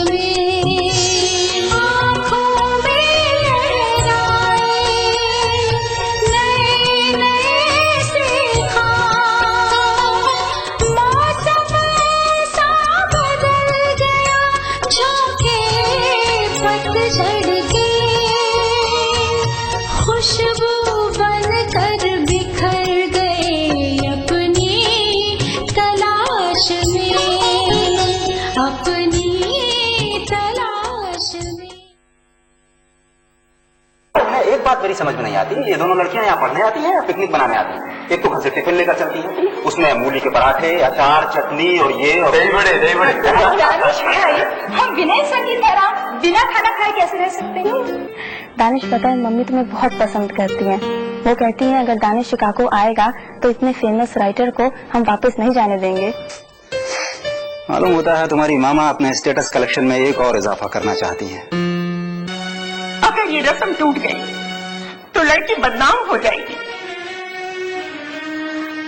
में आँखों में लहराए नए नए से मौसम सा बदल गया झोंके पतझड़ के खुशबू बनकर बिखर गए अपनी तलाश में अपनी तलाश में। एक बात मेरी समझ में नहीं आती, ये दोनों लड़कियां यहाँ पढ़ने आती हैं या पिकनिक बनाने आती हैं? एक तो घर से टिफिन लेकर चलती है, उसमें मूली के पराठे, अचार, चटनी और ये और दही बड़े। हम विनय सर की तरह बिना खाना खाए कैसे रह सकते हैं? दानिश, पता है मम्मी तुम्हें बहुत पसंद करती हैं। वो कहती हैं अगर दानिश शिकागो आएगा तो इतने फेमस राइटर को हम वापस नहीं जाने देंगे। मालूम होता है तुम्हारी मामा अपने स्टेटस कलेक्शन में एक और इजाफा करना चाहती हैं। अगर ये रस्म टूट गई तो लड़की बदनाम हो जाएगी।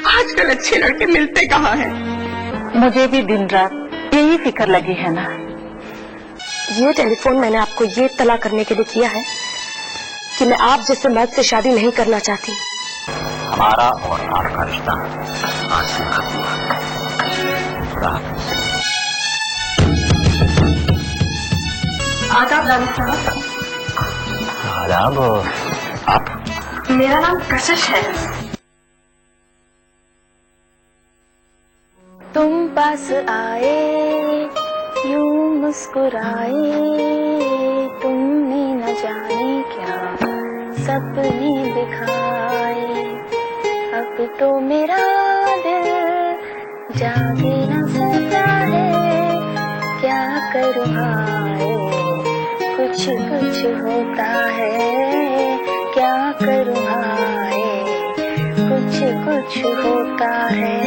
आजकल अच्छे लड़के मिलते कहाँ हैं? मुझे भी दिन रात यही फिक्र लगी है ना। ये टेलीफोन मैंने आपको ये तला करने के लिए किया है कि मैं आप जैसे मर्द से शादी नहीं करना चाहती। हमारा और आपका रिश्ता आज से खत्म हुआ। आदाब दानिश साहब। आदाब। आप? मेरा नाम कशिश है। तुम पास आए यूं मुस्कुराए तुमने न जाने क्या सपने दिखाए अब तो मेरा दिल जागे न सकता है क्या करूँ हाय कुछ कुछ होता है क्या करूँ हाय कुछ कुछ होता है।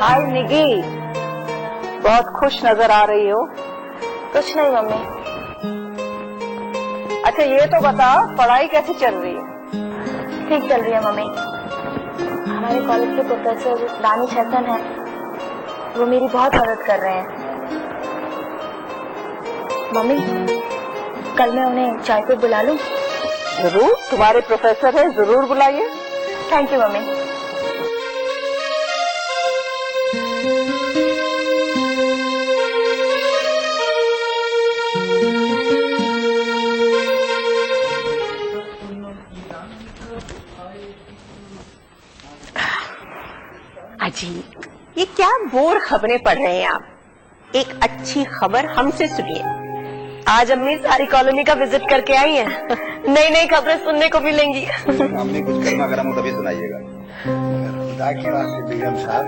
हाय निगी, बहुत खुश नजर आ रही हो। कुछ नहीं मम्मी। अच्छा ये तो बता, पढ़ाई कैसी चल रही है? ठीक चल रही है मम्मी। हमारे कॉलेज के प्रोफेसर दानिश हसन हैं, वो मेरी बहुत मदद कर रहे हैं। मम्मी कल मैं उन्हें चाय पे बुला लूं? जरूर, तुम्हारे प्रोफेसर है, जरूर बुलाइए। Thank you mummy. अजी ये क्या बोर खबरें पढ़ रहे हैं आप? एक अच्छी खबर हमसे सुनिए। आज अम्मी सारी कॉलोनी का विजिट करके आई हैं। नई नई खबरें सुनने को मिलेंगी। अम्मी कुछ गर्मा गर्म हो तभी सुनाइएगा। खुदा की बात बेगम साहब,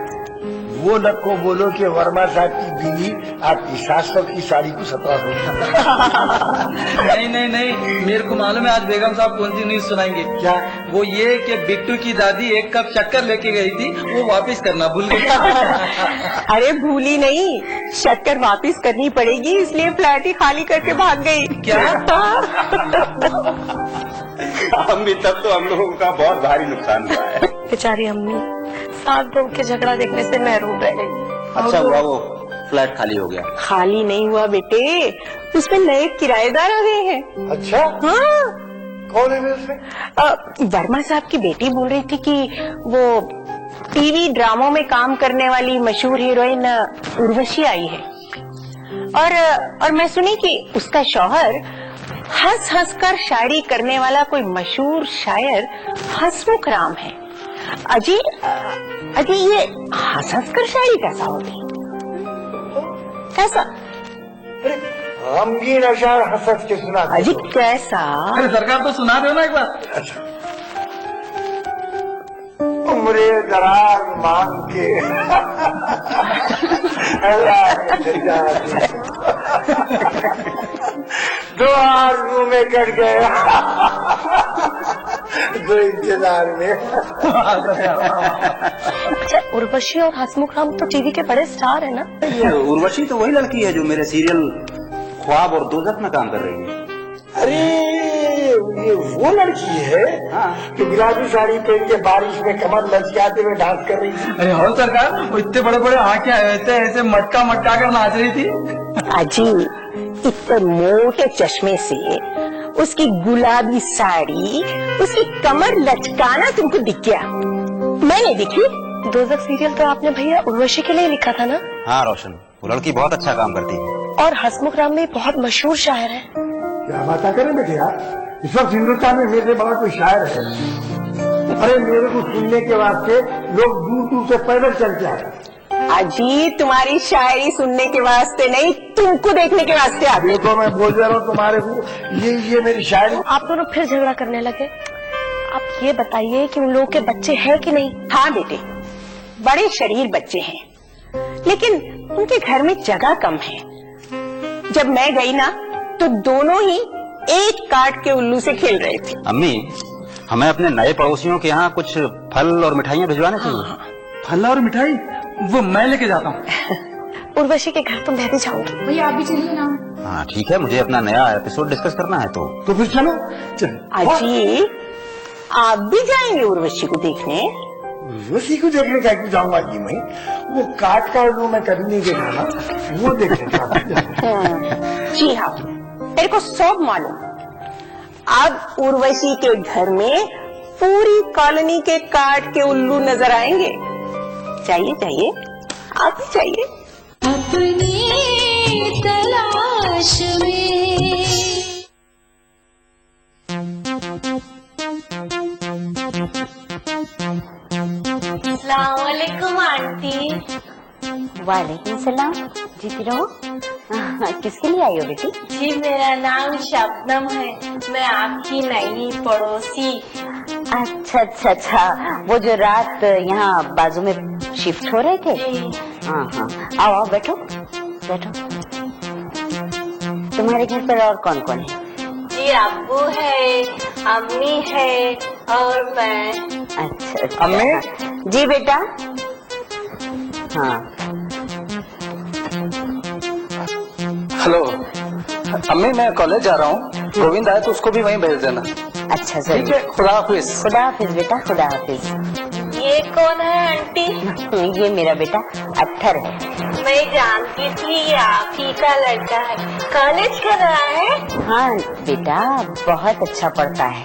वो लड़को बोलो कि वर्मा साहब की बीवी आपकी 700 की साड़ी को 1700। नहीं, मेरे को मालूम है आज बेगम साहब कौन सी न्यूज सुनाएंगे। क्या? वो ये कि बिट्टू की दादी एक कप शक्कर लेके गई थी, वो वापस करना भूल गई। अरे भूली नहीं, शक्कर वापस करनी पड़ेगी इसलिए फ्लैट ही खाली करके भाग गई। क्या? अम्मी तब तो हम लोगों का बहुत भारी नुकसान हुआ है। बेचारी अम्मी सास बहू के झगड़ा देखने से महरूम रह गई। अच्छा हुआ वो फ्लैट खाली हो गया। खाली नहीं हुआ बेटे, उसमें नए किराएदार आ गए हैं। अच्छा, हाँ, कौन है उसमें? वर्मा साहब की बेटी बोल रही थी कि वो टीवी ड्रामों में काम करने वाली मशहूर हीरोइन उर्वशी आई है। और मैं सुनी कि उसका शौहर हंस हंस कर शायरी करने वाला कोई मशहूर शायर हसमुख राम है। अजी ये हंस हंस कर शायरी कैसा होती? कैसा? गमगीन अशार हंस के सुना। अजी कैसा? अरे सरकार तो सुना दो ना एक बार। अच्छा, उम्रे दराज मांग के 2 आदमियों में कट गए। दो इंतजार में। अच्छा, उर्वशी और हसमुख राम तो टीवी के बड़े स्टार है ना? ये उर्वशी तो वही लड़की है जो मेरे सीरियल ख्वाब और दोजख में काम कर रही है। अरे ये वो लड़की है जो गुलाबी साड़ी पहन के बारिश में कमर लचकाते हुए डांस कर रही थी। अरे हो सरकार, वो इतने बड़े बड़े आंखें ऐसे ऐसे मटका मटका कर नाच रही थी। अजी इतने मोटे चश्मे से उसकी गुलाबी साड़ी, उसकी कमर लचकाना तुमको दिख गया? मैंने दिखी? दोजख सीरियल तो आपने भैया उर्वशी के लिए लिखा था ना? हाँ रोशन, वो लड़की बहुत अच्छा काम करती है। और हसमुख राम भी बहुत मशहूर शायर है। क्या बात करें बेटे यार, इस वक्त हिंदुस्तान में मेरे बड़ा कोई शायर है। अरे मेरे को सुनने के वास्ते लोग दूर दूर से पैदल चल के आते। अजी तुम्हारी शायरी सुनने के वास्ते नहीं, तुमको देखने के वास्ते आते। देखो मैं बोल रहा हूँ तुम्हारे को, ये मेरी शायरी। आप दोनों फिर झगड़ा करने लगे। आप ये बताइए कि उन लोगों के बच्चे हैं कि नहीं? हाँ बेटे, बड़े शरीर बच्चे हैं, लेकिन उनके घर में जगह कम है। जब मैं गई ना तो दोनों ही एक काट के उल्लू से खेल रहे थे। अम्मी, हमें अपने नए पड़ोसियों के यहाँ कुछ फल और मिठाइयाँ भिजवाने चाहिए। फल और मिठाई वो मैं लेके जाता हूँ। उर्वशी के घर तो मैं भी जाऊंगी। भैया आप भी चलिए ना। हाँ ठीक है, मुझे अपना नया एपिसोड डिस्कस करना है तो फिर चलो चल। अजी आप भी जाएंगे उर्वशी को देखने? उसी को देखने का क्यों जाऊंगा जी मैं? वो काट का उल्लू मैं कभी नहीं देखा ना, वो देखने। जी हाँ, मेरे को सब मालूम। अब उर्वशी के घर में पूरी कॉलोनी के काट के उल्लू नजर आएंगे। चाहिए चाहिए, आप भी चाहिए। अपनी तलाश में अस्सलामुअलैकुम आंटी। वालेकुम सलाम। जीती रहो। किसके लिए आई हो बेटी? जी मेरा नाम शबनम है, मैं आपकी नई पड़ोसी। अच्छा अच्छा अच्छा, वो जो रात यहाँ बाजू में शिफ्ट हो रहे थे? हाँ हाँ, आओ आओ बैठो बैठो। तुम्हारे घर पर और कौन कौन है? जी अब्बू है, अम्मी है और मैं। अच्छा अच्छा। अम्मी? जी बेटा। हाँ हेलो अम्मी, मैं कॉलेज जा रहा हूँ, गोविंद आए तो उसको भी वहीं भेज देना। अच्छा सर, ठीक है, खुदा हाफिज। खुदा हाफिज बेटा, खुदा हाफिज। ये कौन है आंटी? ये मेरा बेटा अत्थर है। मैं जानती थी ये आप ही का लड़का है। कॉलेज कर रहा है? हाँ बेटा, बहुत अच्छा पढ़ता है,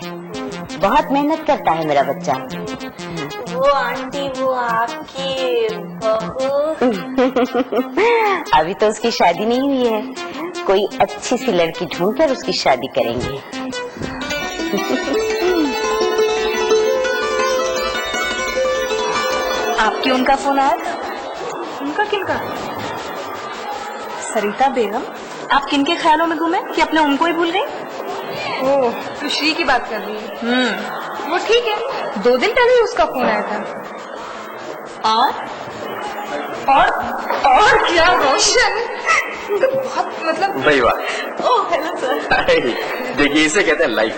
बहुत मेहनत करता है मेरा बच्चा। वो आंटी वो आपकी बहू? अभी तो उसकी शादी नहीं हुई है, कोई अच्छी सी लड़की ढूंढकर उसकी शादी करेंगे। आपकी उनका फोन आया था? उनका किनका? सरिता बेगम, आप किनके ख्यालों में गुम हैं कि अपने उनको ही भूल गई? ओह, तो श्री की बात कर रही है। वो ठीक है, 2 दिन पहले ही उसका फोन आया था। और क्या रोशन, तो बहुत मतलब। भाई वाह। Oh hello sir. देखिए इसे कहते हैं लाइफ।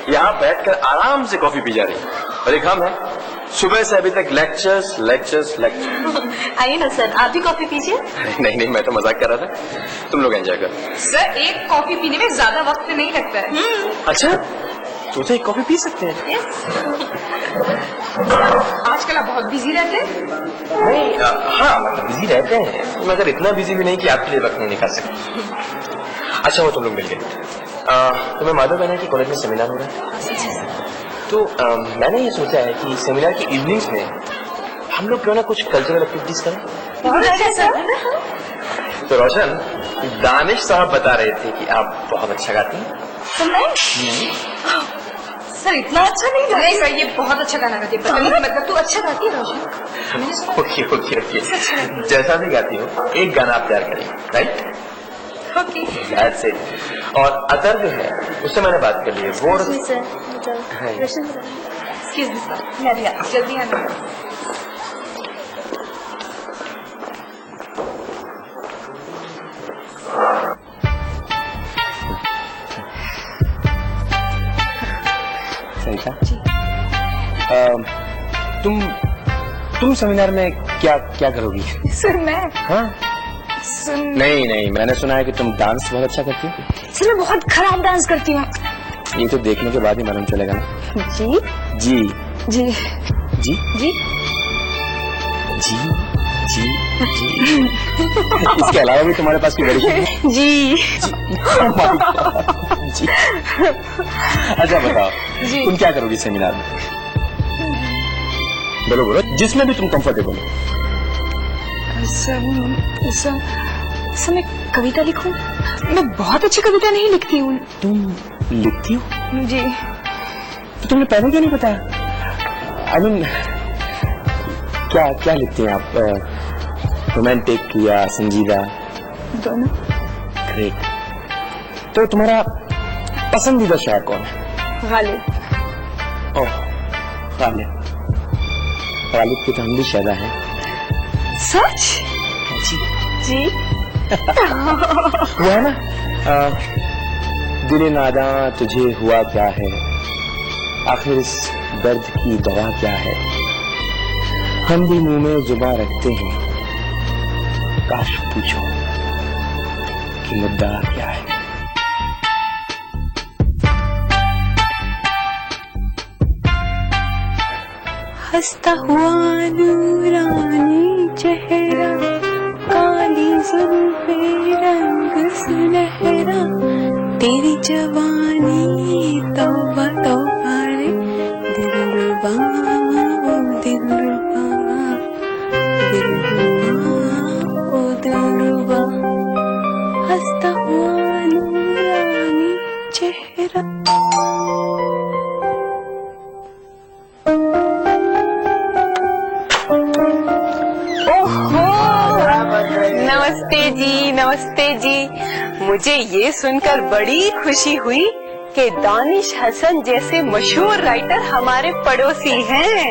यहाँ बैठकर आराम से कॉफी पी जा रही है और एक हम है सुबह से अभी तक लेक्चर्स लेक्चर्स लेक्चर। आइए ना सर, आप भी कॉफी पीजिए। नहीं नहीं, मैं तो मजाक कर रहा था, तुम लोग एंजॉय करो। सर, एक कॉफी पीने में ज्यादा वक्त नहीं लगता है। अच्छा, तो एक कॉफी पी सकते हैं? आजकल आप बहुत बिजी रहते हैं। नहीं हाँ बिजी रहते हैं, मगर इतना बिजी भी नहीं कि आपके लिए वक्त नहीं निकाल सकते। अच्छा वो तुम लोग मिल गए। तुम्हें मालूम है ना कि कॉलेज में सेमिनार हो रहा है, तो मैंने ये सोचा है कि सेमिनार की इवनिंग्स में हम लोग क्यों ना कुछ कल्चरल एक्टिविटीज करें। बहुत अच्छा सर। तो रोशन, दानिश साहब बता रहे थे कि आप बहुत अच्छा गाती हैं। तो मैं सर इतना अच्छा नहीं गाती। नहीं सर, ये बहुत अच्छा गाना गाती है। मतलब तू अच्छा गाती है रोशन। मैंने सुना। ओके ओके ओके, जैसा भी गाती हो एक गाना आप तैयार करें, राइट? ओके। That's it। और अतर जो है उससे मैंने बात कर ली है, वो एक्सक्यूज मी सर, मैं भी आती, जल्दी आना। अनीता, तुम सेमिनार में क्या क्या करोगी? सर मैं हाँ? नहीं, मैंने सुना है कि तुम डांस बहुत अच्छा करती हो। सर मैं बहुत खराब डांस करती हूँ। ये तो देखने के बाद ही मालूम चलेगा ना। जी जी जी जी जी जी जी जी इसके अलावा भी तुम्हारे पास कोई बड़ी जी जी। अच्छा बताओ, तुम क्या करोगी सेमिनार में? बोलो बोलो, जिसमें भी तुम कंफर्टेबल हो। सर मैं कविता लिखूं? मैं बहुत अच्छी कविता नहीं लिखती हूँ। तुम लिखती हो? जी। तो तुमने पहले क्यों नहीं बताया? I mean, क्या लिखती हैं आप? रोमांटिक या संजीदा? दोनों। ग्रेट। तो तुम्हारा पसंदीदा शायर कौन है? गालिब। ओह, गालिब। गालिब के तो हम भी शायरा हैं। सच? जी जी। वो है ना, दिल नादा तुझे हुआ क्या है, आखिर इस दर्द की दवा क्या है, हम भी मुंह में जुबान रखते हैं, काश पूछो कि मुद्दा क्या है। हंसता हुआ नूरानी चेहरा, काली जुल्फे रंग सुनहरा, तेरी जवानी तौबा तौबा रे, दिलरुबा दिलरुबा दिलरुबा ओ दिलरुबा, हंसता हुआ नूरानी चेहरा। नमस्ते जी। मुझे ये सुनकर बड़ी खुशी हुई कि दानिश हसन जैसे मशहूर राइटर हमारे पड़ोसी हैं।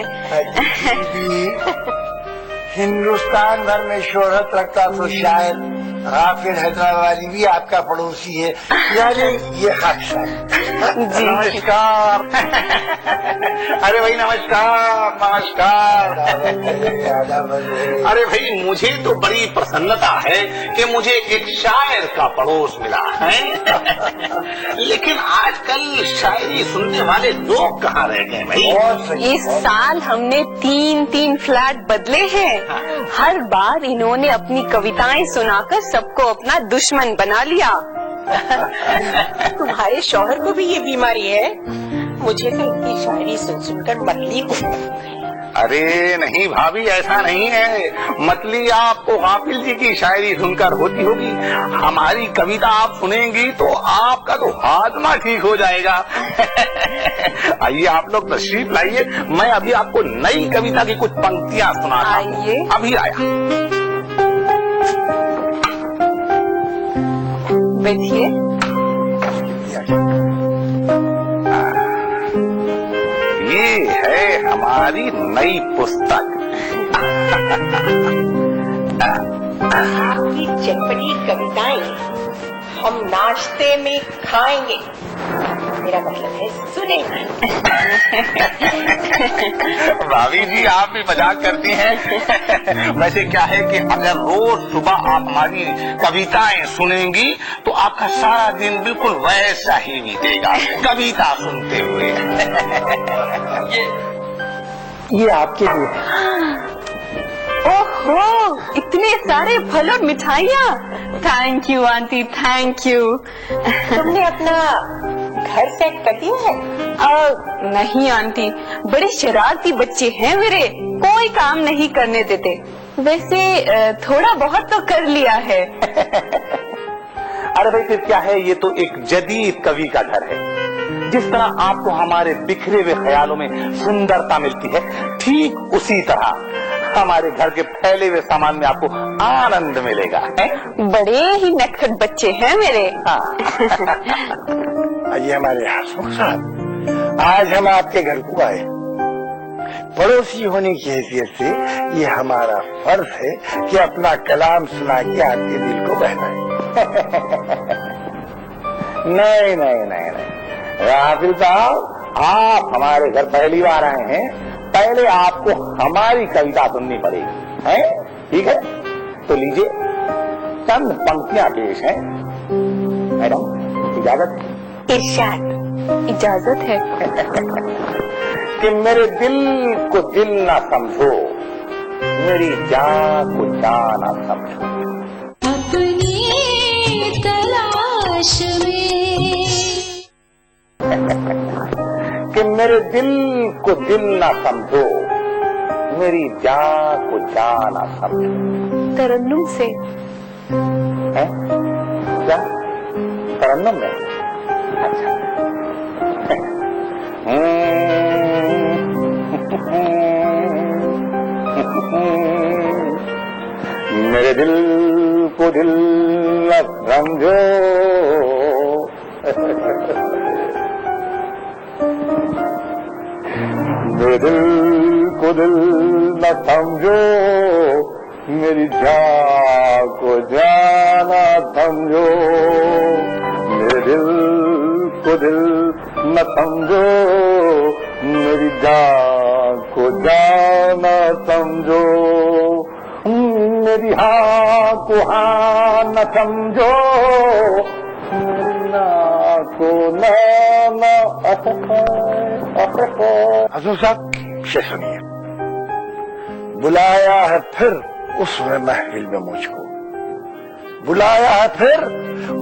हिंदुस्तान भर में शोहरत रखता तो शायद हाफिज हैदराबादी भी आपका पड़ोसी है, यानी ये खासा। नमस्कार। अरे भाई नमस्कार नमस्कार। अरे भाई मुझे तो बड़ी प्रसन्नता है कि मुझे एक शायर का पड़ोस मिला है। लेकिन आजकल शायरी सुनने वाले लोग कहाँ रह गए भाई? इस साल हमने 3 फ्लैट बदले हैं। हर बार इन्होंने अपनी कविताएं सुनाकर सबको अपना दुश्मन बना लिया। तुम्हारे शौहर को भी ये बीमारी है? मुझे तो इनकी शायरी सुनकर मतली हो। अरे नहीं भाभी, ऐसा नहीं है। मतली आपको हाफिज जी की शायरी सुनकर होती होगी, हमारी कविता आप सुनेंगी तो आपका तो हाजमा ठीक हो जाएगा। आइए आप लोग तशरीफ लाइए, मैं अभी आपको नई कविता की कुछ पंक्तियां सुनाता हूं। आइए। अभी आया। बैठिए। ये है हमारी नई पुस्तक। आपकी चटपटी कविताएं हम नाश्ते में खाएंगे, मेरा मतलब है सुनेंगे। भाभी जी आप भी मजाक करती हैं। वैसे क्या है कि अगर रोज सुबह आप हमारी कविताएं सुनेंगी तो आपका सारा दिन बिल्कुल वैसा ही बीतेगा, कविता सुनते हुए। ये आपके लिए। ओहो, इतने सारे फल और मिठाइयाँ। Thank you aunty, thank you. तुमने अपना घर सेट कर दिया है? नहीं आंटी, बड़े शरारती बच्चे हैं मेरे, कोई काम नहीं करने देते। वैसे थोड़ा बहुत तो कर लिया है। अरे भाई फिर क्या है, ये तो एक जदीद कवि का घर है। जिस तरह आपको हमारे बिखरे हुए ख्यालों में सुंदरता मिलती है, ठीक उसी तरह हमारे घर के फैले हुए सामान में आपको आनंद मिलेगा। बड़े ही नटखट बच्चे हैं मेरे। हाँ। ये हमारे हसमुख साहब, आज हम आपके घर को आए। पड़ोसी होने की हैसियत से ये हमारा फर्ज है कि अपना कलाम सुना के आपके दिल को बहलाएं। नहीं नहीं नहीं नहीं, हाफिज साहब आप हमारे घर पहली बार आए हैं, पहले आपको हमारी कविता सुननी पड़ेगी, है? ठीक है, तो लीजिए चंद पंक्तियां पेश हैं। मैडम इजाजत? इरशाद, इजाजत है। कि मेरे दिल को दिल ना समझो, मेरी जान को जान ना समझो। अपनी तलाश में कि मेरे दिल को दिल ना समझो, मेरी जान को जान ना समझो। तरन्नुम से। है? क्या तरन्नुम में? अच्छा। मेरे दिल को दिल न समझो, मेरे दिल को दिल न समझो, मेरी जान को जाना समझो। मेरे दिल को दिल न समझो, मेरी जान को जाना समझो। मेरी हाँ को हाँ न समझो, मेरी ना को ना न। हजूर साहब से सुनिए, बुलाया है फिर उसने महफिल में मुझको, बुलाया है फिर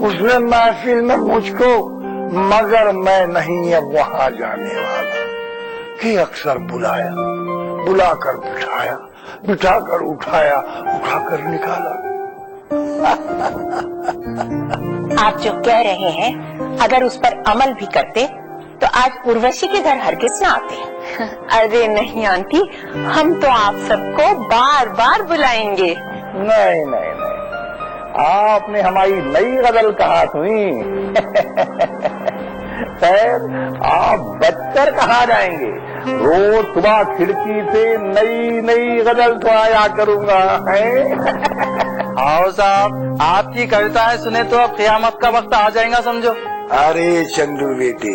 उसने महफिल में मुझको, मगर मैं नहीं अब वहां जाने वाला। कि अक्सर बुलाया, बुलाकर बिठाया, बिठाकर उठाया, उठाकर निकाला। आप जो कह रहे हैं, अगर उस पर अमल भी करते तो आज उर्वशी के घर हरगिज न आते। अरे नहीं आंटी, हम तो आप सबको बार बार बुलाएंगे। नहीं नहीं नहीं, आपने हमारी नई गजल कहा सुनी। खैर आप बचकर कहाँ जाएंगे, रोज सुबह खिड़की से नई नई गजल तो आया करूंगा। आओ साहब, आपकी कविताएं सुने तो अब क़यामत का वक्त आ जाएगा समझो। अरे चंदू बेटे,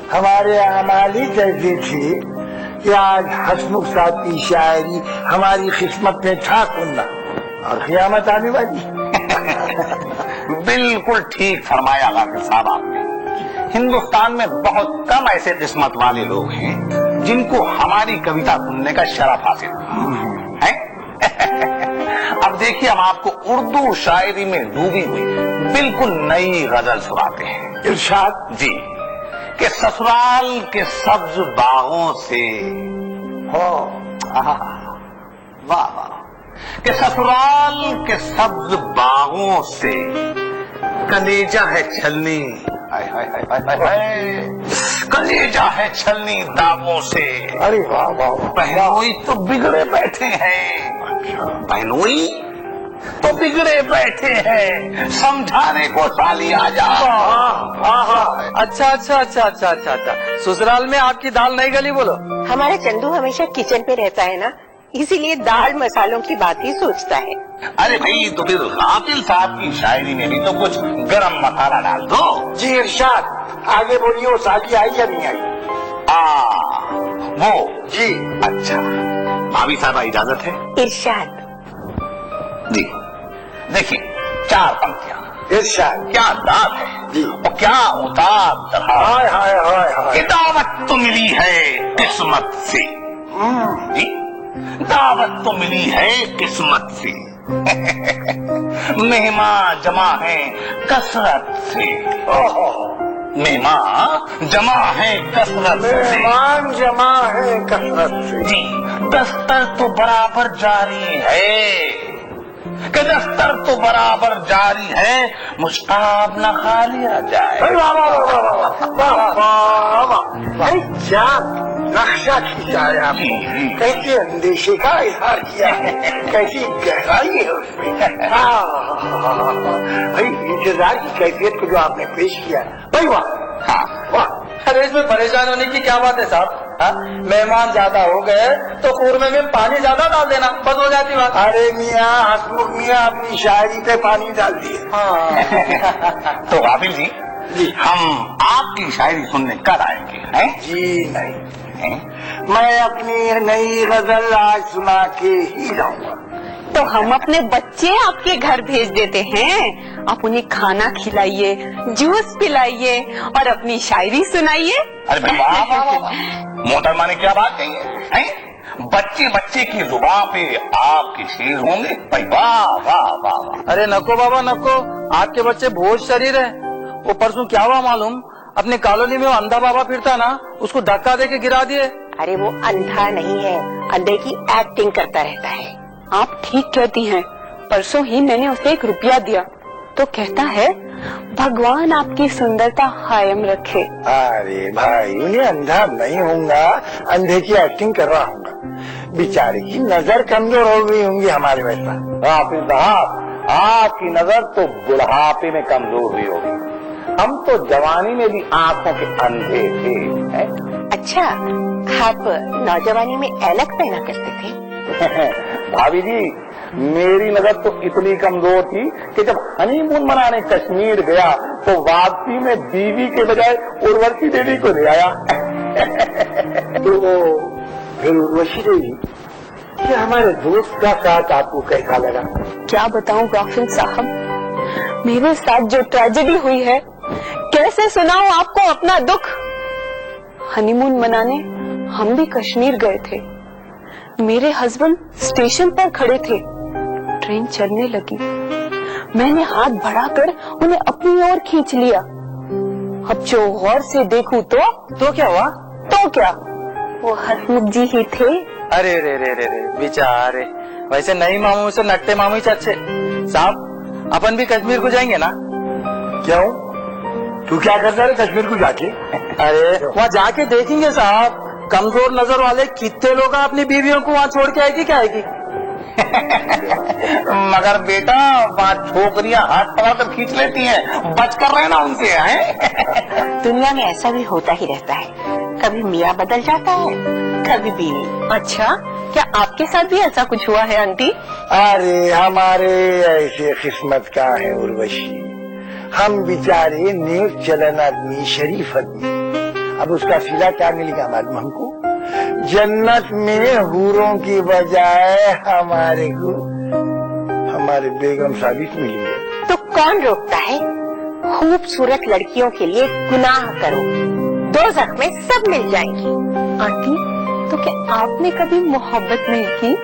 हमारे अमाली कहते थे कि आज हसमुख साहब की शायरी हमारी किस्मत में था सुनना, और क़यामत आने वाली। बिल्कुल ठीक फरमाया गाफिर साहब आपने। हिंदुस्तान में बहुत कम ऐसे किस्मत वाले लोग हैं जिनको हमारी कविता सुनने का शरफ हासिल है। अब देखिए, हम आपको उर्दू शायरी में डूबी हुई बिल्कुल नई गजल सुनाते हैं। इरशाद जी, कि ससुराल के सब्ज बागों से हो, वाह वाह, कि ससुराल के सब्ज बागों से कलेजा है छलनी, हाय हाय हाय हाय हाय, कलेजा है छलनी दागों से। अरे वाह वाह, बहनोई तो बिगड़े बैठे हैं, बहनोई तो बिगड़े बैठे हैं, समझाने को साली आ जा। अच्छा अच्छा अच्छा अच्छा अच्छा अच्छा, ससुराल में आपकी दाल नहीं गली बोलो। हमारा चंदू हमेशा किचन पे रहता है ना, इसीलिए दाल मसालों की बात ही सोचता है। अरे भाई, तो फिर गाफिल साहब की शायरी में भी तो कुछ गरम मसाला डाल दो। जी इरशाद, आगे बोलिए, वो साली आई या नहीं आई? वो जी अच्छा, भाभी साहब इजाजत है? इरशाद। जी देखिए, 4 पंक्तियां। इरशाद। क्या दाद है जी, और क्या उतार चढ़ाव। हाय हाय हाय हाय। दावत तो मिली है किस्मत से, जी, दावत तो मिली है किस्मत से। मेहमान जमा है कसरत से, मेहमान जमा है कसरत से, मेहमान जमा है कसरत से। जी, दस्तर तो बराबर जारी है, कि दस्तर तो बराबर जारी है, मुश्ताब न खाली आ जाए। वाह वाह वाह वाह वाह वाह वाह, भाई क्या नक्शा खींचा है आपने, कैसे अंदेशे का इजहार किया है, कैसी गहराई है उसमें। भाई इंतजार की कैफियत को जो आपने पेश किया है, भाई वाह। हाँ वाह, अरे इसमें परेशान होने की क्या बात है साहब? हाँ? मेहमान ज्यादा हो गए तो कूरमे में पानी ज्यादा डाल देना, बस हो जाती बात। अरे मियाँ हसमुख मियाँ अपनी शायरी पे पानी डाल दिए। तो गाफिल जी, जी। हम आपकी शायरी सुनने कल आएंगे हैं? जी नहीं, मैं अपनी नई गजल आज सुना के ही जाऊंगा। तो हम अपने बच्चे आपके घर भेज देते हैं, आप उन्हें खाना खिलाइए, जूस पिलाइए और अपनी शायरी सुनाइए। अरे भाई वाह वाह वाह वाह। मोहतरमा ने क्या बात कही है? बच्चे बच्चे की जुबान पे आपके शेर होंगे भाई, वाह वाह वाह वाह। अरे नको बाबा नको, आपके बच्चे बहुत शरीर है। वो परसों क्या हुआ मालूम, अपने कॉलोनी में वो अंधा बाबा फिरता ना, उसको धक्का दे के गिरा दिए। अरे वो अंधा नहीं है, अंधे की एक्टिंग करता रहता है। आप ठीक कहती हैं, परसों ही मैंने उसे 1 रुपया दिया तो कहता है भगवान आपकी सुंदरता कायम रखे। अरे भाई, उन्हें अंधा नहीं होऊंगा, अंधे की एक्टिंग कर रहा हूँ। बेचारे की नजर कमजोर हो गई होंगी हमारे वैसा। हाफिज साहब, आपकी नजर तो बुढ़ापे में कमजोर हुई होगी, हम तो जवानी में भी आंखों के अंधे थे। हैं? अच्छा, आप नौजवानी में ऐनक पहना करते थे? भाभी जी, मेरी नजर तो इतनी कमजोर थी कि जब हनीमून मनाने कश्मीर गया तो वापसी में बीवी के बजाय उर्वशी देवी को ले आया। तो फिर उर्वशी देवी, ये हमारे दोस्त का साथ आपको कैसा लगा? क्या बताऊं गाफिल साहब, मेरे साथ जो ट्रेजेडी हुई है, कैसे सुनाऊं आपको अपना दुख। हनीमून मनाने हम भी कश्मीर गए थे, मेरे हस्बैंड स्टेशन पर खड़े थे, ट्रेन चलने लगी, मैंने हाथ बढ़ाकर उन्हें अपनी ओर खींच लिया। अब जो गौर से देखूं तो क्या हुआ? तो क्या, वो हसमुख जी ही थे। अरे रे रे रे रे बेचारे, वैसे नई मामू से नट्टे मामू ही अच्छे। साहब, अपन भी कश्मीर को जाएंगे ना? क्यों, तू क्या करता है कश्मीर को जाके? अरे वहाँ जाके देखेंगे साहब, कमजोर नजर वाले कितने लोग अपनी बीवियों को वहाँ छोड़ के आएगी क्या आएगी। मगर बेटा, वहाँ छोकरियां हाथ पकड़कर खींच लेती हैं, बच कर रहना उनसे। हैं? दुनिया में ऐसा भी होता ही रहता है, कभी मियाँ बदल जाता है, कभी बीवी। अच्छा, क्या आपके साथ भी ऐसा कुछ हुआ है आंटी? अरे हमारे ऐसे किस्मत का है उर्वशी, हम बेचारे नेक चलन आदमी, शरीफ आदमी। अब उसका सिला क्या मिलेगा मालूम हमको? जन्नत में हूरों की बजाय हमारे को हमारे बेगम साबित मिलेंगे। तो कौन रोकता है? खूबसूरत लड़कियों के लिए गुनाह करो, दोज़ख में सब मिल जाएंगी। आंटी, तो क्या आपने कभी मोहब्बत नहीं की?